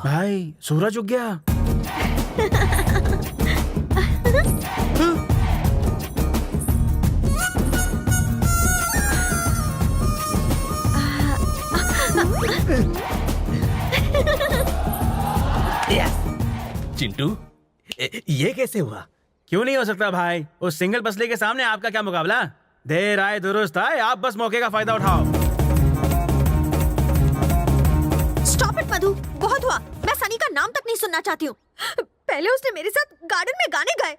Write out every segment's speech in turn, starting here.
भाई सूरज उग गया। चिंटू, ये कैसे हुआ? क्यों नहीं हो सकता भाई? उस सिंगल पसले के सामने आपका क्या मुकाबला? देर आए दुरुस्त आए, आप बस मौके का फायदा उठाओ। स्टॉप इट मधु, बहुत हुआ। मैं सनी का नाम तक नहीं सुनना चाहती हूँ। पहले उसने मेरे साथ गार्डन में गाने गाए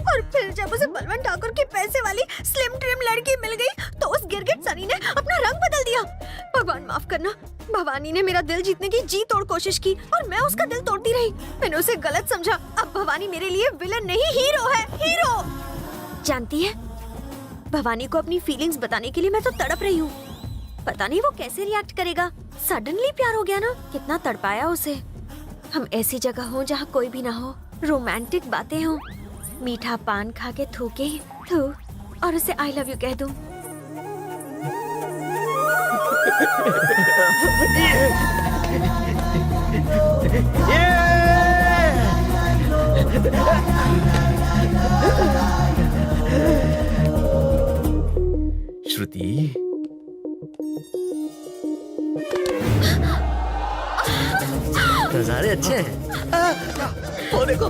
और फिर जब उसे बलवंत ठाकुर की पैसे वाली स्लिम ट्रिम लड़की मिल गई तो उस गिरगिट सनी ने अपना रंग बदल दिया। भगवान माफ करना, भवानी ने मेरा दिल जीतने की जी तोड़ कोशिश की और मैं उसका दिल तोड़ती रही। मैंने उसे गलत समझा। अब भवानी मेरे लिए विलन नहीं, हीरो है, हीरो। जानती है, भवानी को अपनी फीलिंग्स बताने के लिए मैं तो तड़प रही हूँ। पता नहीं वो कैसे रिएक्ट करेगा। सडनली प्यार हो गया ना, कितना तड़पाया उसे। हम ऐसी जगह हो जहाँ कोई भी ना हो, रोमांटिक बातें हो, मीठा पान खा के थूके थू और उसे आई लव यू कह दूं। श्रुति, नजारे अच्छे हैं। वो देखो,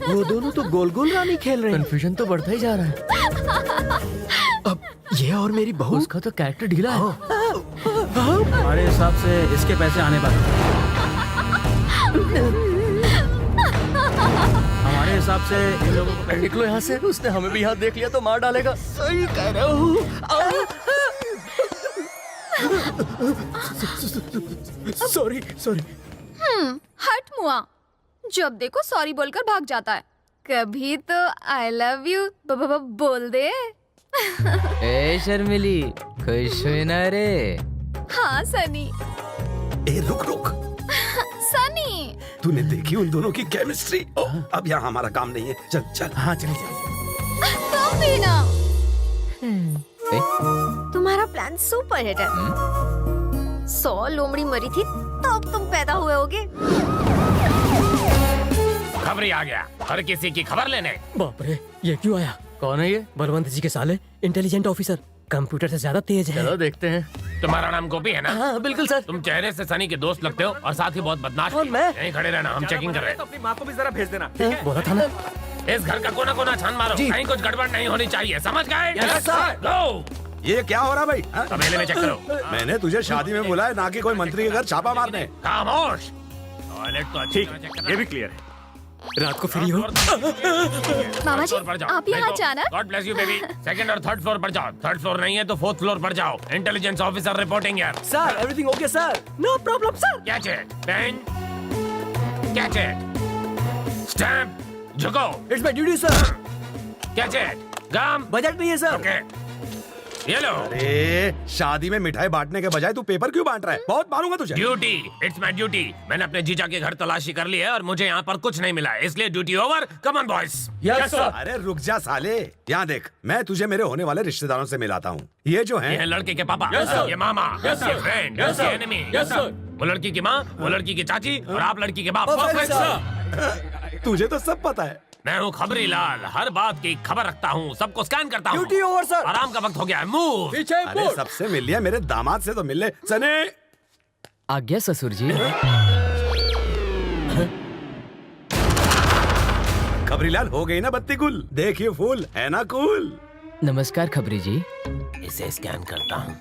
वो दोनों तो गोल गोल रानी खेल रहे हैं। कंफ्यूजन तो बढ़ता ही जा रहा है। अब ये और मेरी बहू, उसका तो कैरेक्टर ढीला है। हमारे हिसाब से इसके पैसे आने वाले। हमारे हिसाब से इन लोगों को निकलो यहाँ से। उसने हमें भी यहाँ देख लिया तो मार डालेगा। सही कह रहा हूँ। Sorry sorry. हट मुआ, जब देखो सॉरी बोलकर भाग जाता है। कभी तो आई लव यू बोल दे। ए शर्मिली, खुश हुई ना रे? हाँ सनी। ए रुक रुक, सनी, तूने देखी उन दोनों की केमिस्ट्री? अब यहाँ हमारा काम नहीं है, चल चल। हाँ चलिए चलिए। तुम भी ना। तुम्हारा प्लान सुपर हिट है। 100 लोमड़ी मरी थी तब तुम पैदा हुए होगे। खबरी आ गया, हर किसी की खबर लेने। बाप रे, ये क्यों आया? कौन है ये? बलवंत जी के साले, इंटेलिजेंट ऑफिसर, कंप्यूटर से ज्यादा तेज है। चलो देखते हैं। तुम्हारा नाम गोपी है ना? हाँ बिल्कुल सर। तुम चेहरे से सनी के दोस्त लगते हो और साथ ही बहुत बदमाश और भी। मैं? यहीं खड़े रहना, हम चेकिंग कर रहे हैं। अपनी माँ को भी जरा भेज देना, ठीक है? बोला था ना। इस घर का कोना कोना छान मारो, कहीं कुछ गड़बड़ नहीं होनी चाहिए, समझ गए? Yes, sir. Go! ये क्या हो रहा भाई? हाँ? तबेले में चेक करो। मैंने तुझे शादी में बुलाया, ना कि कोई मंत्री के घर छापा मारने। खामोश। टॉयलेट तो अच्छी तरह चेक करना। ये भी क्लियर है। रात को फ्री हो। मामा जी, आप यहाँ अचानक? God bless you baby. Second और थर्ड फ्लोर पर जाओ। थर्ड फ्लोर नहीं है तो फोर्थ फ्लोर पर जाओ। इंटेलिजेंस ऑफिसर रिपोर्टिंग यार। Sir everything okay sir, no problem sir. Catch it, pen, catch it, stamp, झुको, it's my duty sir. Catch it, gum, budget नहीं है सर। ओके, ये लो। अरे शादी में मिठाई बांटने के बजाय तू पेपर क्यों बांट रहा है? बहुत मारूंगा तुझे। Duty, it's my duty. मैंने अपने जीजा के घर तलाशी कर ली है और मुझे यहाँ पर कुछ नहीं मिला, इसलिए duty over. Come on boys. Yes sir. अरे रुक जा साले, यहाँ देख, मैं तुझे मेरे होने वाले रिश्तेदारों से मिलाता हूँ। ये जो ये हैं, है लड़के के पापा, ये मामा, ये फ्रेंड, ये एनिमी। वो लड़की की माँ, वो लड़की की चाची और आप लड़की के बाप। तुझे तो सब पता है। मैं हूँ खबरी लाल, हर बात की खबर रखता हूँ, सबको स्कैन करता हूँ। Duty over sir. आराम का वक्त हो गया है, मूव। पीछे अरे सबसे मिल लिया, मेरे दामाद से तो मिल ले। सने आज्ञा ससुर जी। खबरीलाल, हो गई ना बत्ती गुल? देखिए फूल है ना कूल। नमस्कार खबरी जी। इसे स्कैन करता हूँ।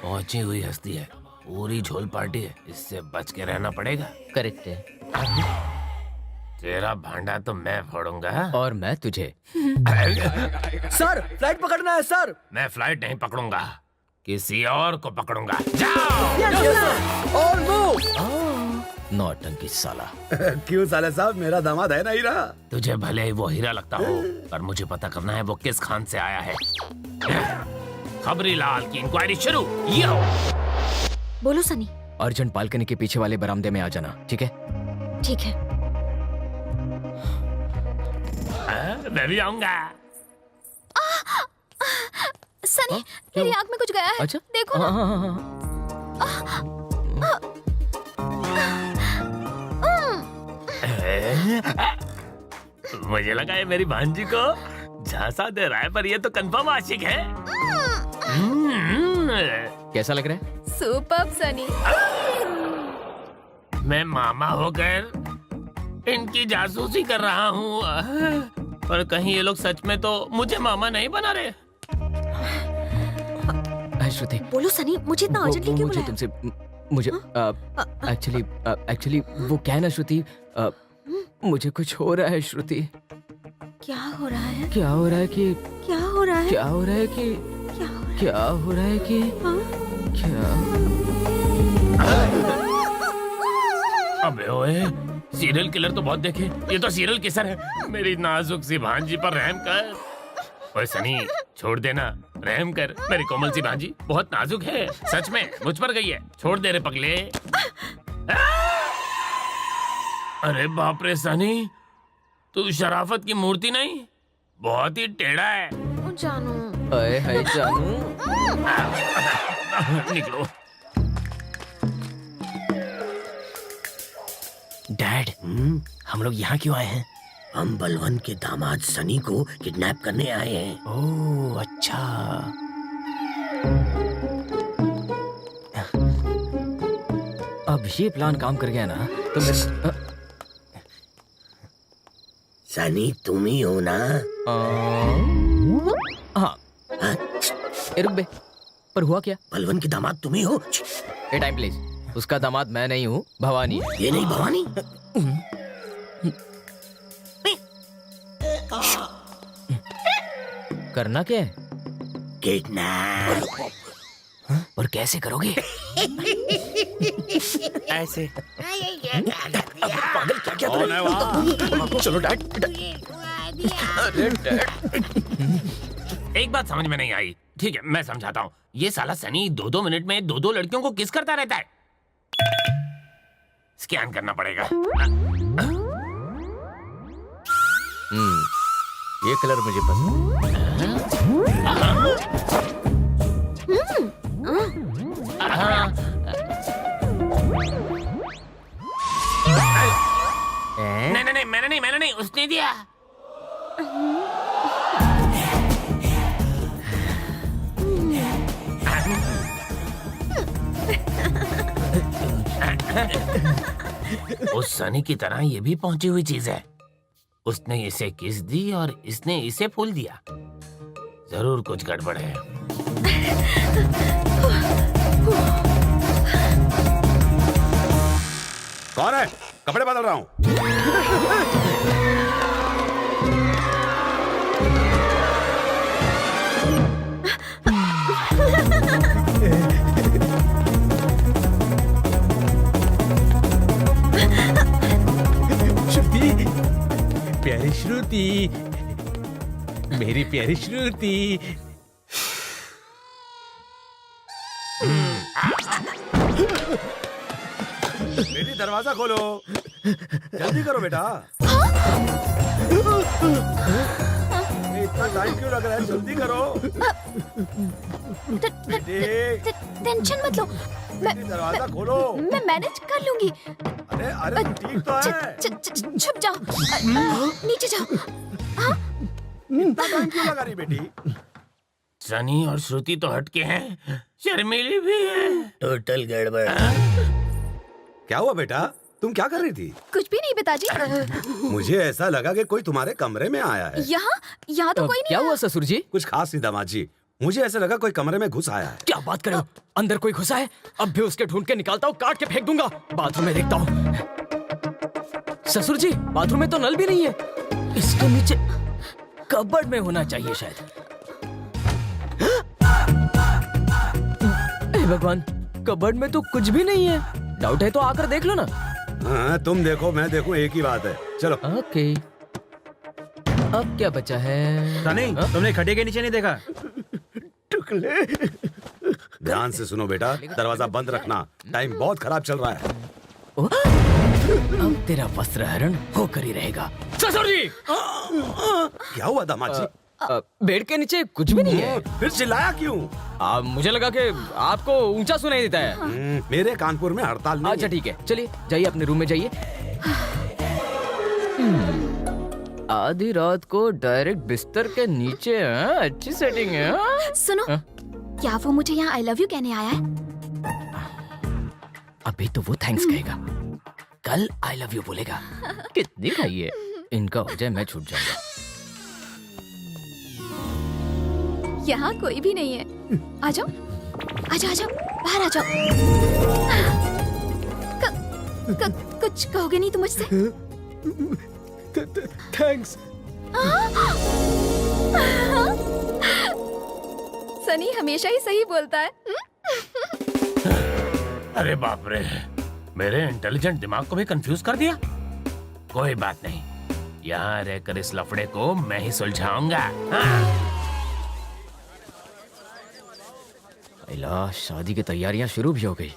पहुंची हुई हस्ती है, पूरी झोल पार्टी है, इससे बच के रहना पड़ेगा। करेक्ट है। तेरा भांडा तो मैं फोड़ूंगा। और मैं तुझे। सर फ्लाइट पकड़ना है सर। मैं फ्लाइट नहीं पकड़ूंगा, किसी और को पकड़ूंगा। जाओ। और मूव। नौटंकी साला। क्यों साले साहब, मेरा दामाद है ना हीरा। तुझे भले ही वो हीरा लगता हो, पर मुझे पता करना है वो किस खान से आया है। खबरी लाल की इंक्वायरी शुरू। यो। बोलो सनी। अर्जेंट बालकनी के पीछे वाले बरामदे में आ जाना, ठीक है? ठीक है। मैं भी आऊंगा। सनी, मेरी आंख में कुछ गया है। अच्छा देखो ना। हाँ। मुझे लगा ये मेरी भांजी को झांसा दे रहा है, पर ये तो कंफर्म आशिक है। कैसा लग रहा है? सुपर्ब सनी। मैं मामा होकर इनकी जासूसी कर रहा हूँ, पर कहीं ये लोग सच में तो मुझे मामा नहीं बना रहे। श्रुति, बोलो सनी, मुझे इतना अर्जेंटली क्यों मुझे बुलाया? तुमसे मुझे एक्चुअली वो क्या है ना श्रुति, मुझे कुछ हो रहा है श्रुति। क्या हो रहा है? क्या हो रहा है कि क्या हो रहा है? क्या हो रहा है कि क्या हो रहा है? क्या हो रहा है कि हाँ? क्या अबे ओए, सीरियल किलर तो बहुत देखे, ये तो सीरियल किसर है। मेरी नाजुक सी भांजी पर रहम कर। ओए सनी, छोड़ देना, रहम कर। मेरी कोमल सी भांजी बहुत नाजुक है, सच में मुझ पर गई है। छोड़ दे रे पगले। अरे बाप रे सनी, तू शराफत की मूर्ति नहीं, बहुत ही टेढ़ा है। जानू। अरे है जानू। निकलो। डैड, हम लोग यहाँ क्यों आए हैं? हम बलवंत के दामाद सनी को किडनैप करने आए हैं। ओह अच्छा। अब ये प्लान काम कर गया ना तो मेरे सनी तुम ही हो ना? हाँ। रुक बे, पर हुआ क्या? बलवंत के दामाद तुम ही हो? ए टाइम प्लीज, उसका दामाद मैं नहीं हूँ, भवानी है। ये नहीं भवानी? करना क्या है? किडनैप। और कैसे करोगे? ऐसे। पागल क्या क्या कौन है वहाँ? चलो डैड। एक बात समझ में नहीं आई। ठीक है, मैं समझाता हूँ। ये साला सनी 2-2 मिनट में 2-2 लड़कियों को किस करता रहता है। स्कैन करना पड़ेगा। ये कलर मुझे पसंद है। नहीं नहीं नहीं, मैंने नहीं, उसने दिया। उस सनी की तरह ये भी पहुंची हुई चीज है। उसने इसे किस दी और इसने इसे फूल दिया। जरूर कुछ गड़बड़ है। कौन है? कपड़े बदल रहा हूँ। श्रुति, प्यारी श्रुति, मेरी प्यारी श्रुति। बेटी दरवाजा खोलो, जल्दी करो बेटा। इतना टाइम क्यों लग रहा है? जल्दी करो। बेटी, टेंशन मत लो, दरवाजा खोलो। मैं मैनेज कर लूंगी। अरे अरे ठीक तो है। छुप जाओ, नीचे जाओ। इतना टाइम क्यों लगा रही बेटी? सनी और श्रुति तो हटके हैं, शर्मीली भी है। टोटल गड़बड़। क्या हुआ बेटा? तुम क्या कर रही थी? कुछ भी नहीं पिताजी। मुझे ऐसा लगा कि कोई तुम्हारे कमरे में आया है। यहाँ तो कोई नहीं। क्या हुआ ससुर जी? कुछ खास नहीं दामाद जी, मुझे ऐसा लगा कोई कमरे में घुस आया है। क्या बात कर रहे हो? अंदर कोई घुसा है? अब भी उसके ढूंढ के निकालता हूँ, काट के फेंक दूंगा। बाथरूम में देखता हूँ। ससुर जी, बाथरूम में तो नल भी नहीं है। इसके नीचे कबर्ड में होना चाहिए शायद। हे भगवान, कबर्ड में तो कुछ भी नहीं है। डाउट है तो आकर देख लो ना। हाँ, तुम देखो मैं देखूं, एक ही बात है। चलो। ओके, अब क्या बचा है? सनी, तुमने खड्डे के नीचे नहीं देखा? टुकले। ध्यान से सुनो बेटा, दरवाजा बंद रखना। टाइम बहुत खराब चल रहा है। तेरा वस्त्र हरण होकर ही रहेगा। ससुर जी! क्या हुआ दामाद जी? बेड के नीचे कुछ भी नहीं है। फिर चिल्लाया क्यों? मुझे लगा कि आपको ऊंचा सुनाई देता है। मेरे कानपुर में हड़ताल नहीं अच्छा है। ठीक है, चलिए जाइए अपने रूम में जाइए। आधी रात को डायरेक्ट बिस्तर के नीचे है। अच्छी सेटिंग है। सुनो, क्या वो मुझे यहाँ आई लव यू कहने आया है? अभी तो वो थैंक्स कहेगा, कल आई लव यू बोलेगा। कितनी खाइए, इनका हो जाए मैं छूट जाऊंगा। यहाँ कोई भी नहीं है। आ जाओ, आ जाओ, आ जाओ, बाहर आ जाओ। कुछ कहोगे नहीं तुम मुझसे? थैंक्स। सनी हमेशा ही सही बोलता है। अरे बाप रे, मेरे इंटेलिजेंट दिमाग को भी कंफ्यूज कर दिया। कोई बात नहीं, यहाँ रहकर इस लफड़े को मैं ही सुलझाऊंगा। इला, शादी की तैयारियां शुरू भी हो गई।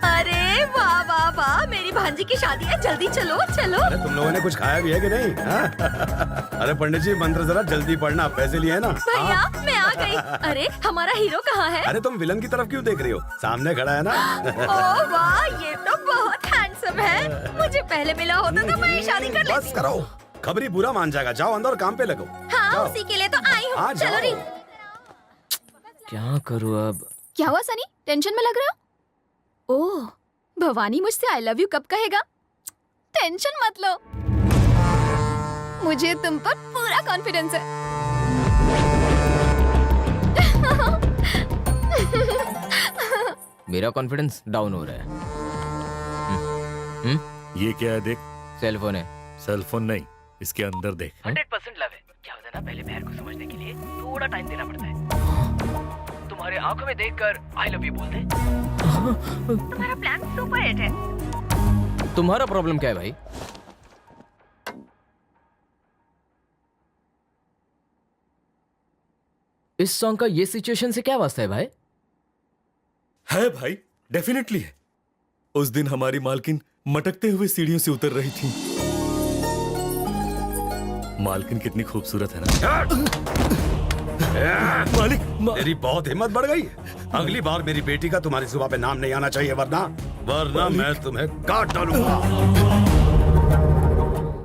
अरे वाह वाह वाह, मेरी भांजी की शादी है, जल्दी चलो चलो। अरे तुम लोगों ने कुछ खाया भी है कि नहीं? हाँ? अरे पंडित जी, मंत्र जरा जल्दी पढ़ना, पैसे लिए ना। भैया मैं आ गई। अरे हमारा हीरो कहाँ है? अरे तुम विलन की तरफ क्यों देख रही हो? सामने खड़ा है ना। ओह वाह, ये तो बहुत हैंडसम है। मुझे पहले मिला होता तो मैं शादी कर बस लेती। करो, खबरी बुरा मान जाएगा। जाओ अंदर और काम पे लगो। हाँ, जाओ। उसी के लिए तो आई हाँ, हूँ। चलो जाओ। री। क्या करूँ अब? क्या हुआ सनी, टेंशन में लग रहा हो? ओह, भवानी मुझसे आई लव यू कब कहेगा? टेंशन मत लो, मुझे तुम पर पूरा कॉन्फिडेंस है। मेरा कॉन्फिडेंस डाउन हो रहा है। ये क्या है देख? सेल फोन है। सेल फोन नहीं, इसके अंदर देख। 100% लव है। क्या होता है ना, पहले प्यार को समझने के लिए थोड़ा टाइम देना पड़ता है। तुम्हारे आंखों में देखकर आई लव यू बोल दे। तुम्हारा प्लान सुपर हिट है। तुम्हारा प्रॉब्लम क्या है भाई? इस सॉन्ग का ये सिचुएशन से क्या वास्ता है भाई? है भाई, डेफिनेटली है। उस दिन हमारी मालकिन मटकते हुए सीढ़ियों से उतर रही थी। मालकिन कितनी खूबसूरत है ना। मालिक तेरी बहुत हिम्मत बढ़ गई। अगली बार मेरी बेटी का तुम्हारी जुबान पे नाम नहीं आना चाहिए, वरना मैं तुम्हें काट डालूंगा।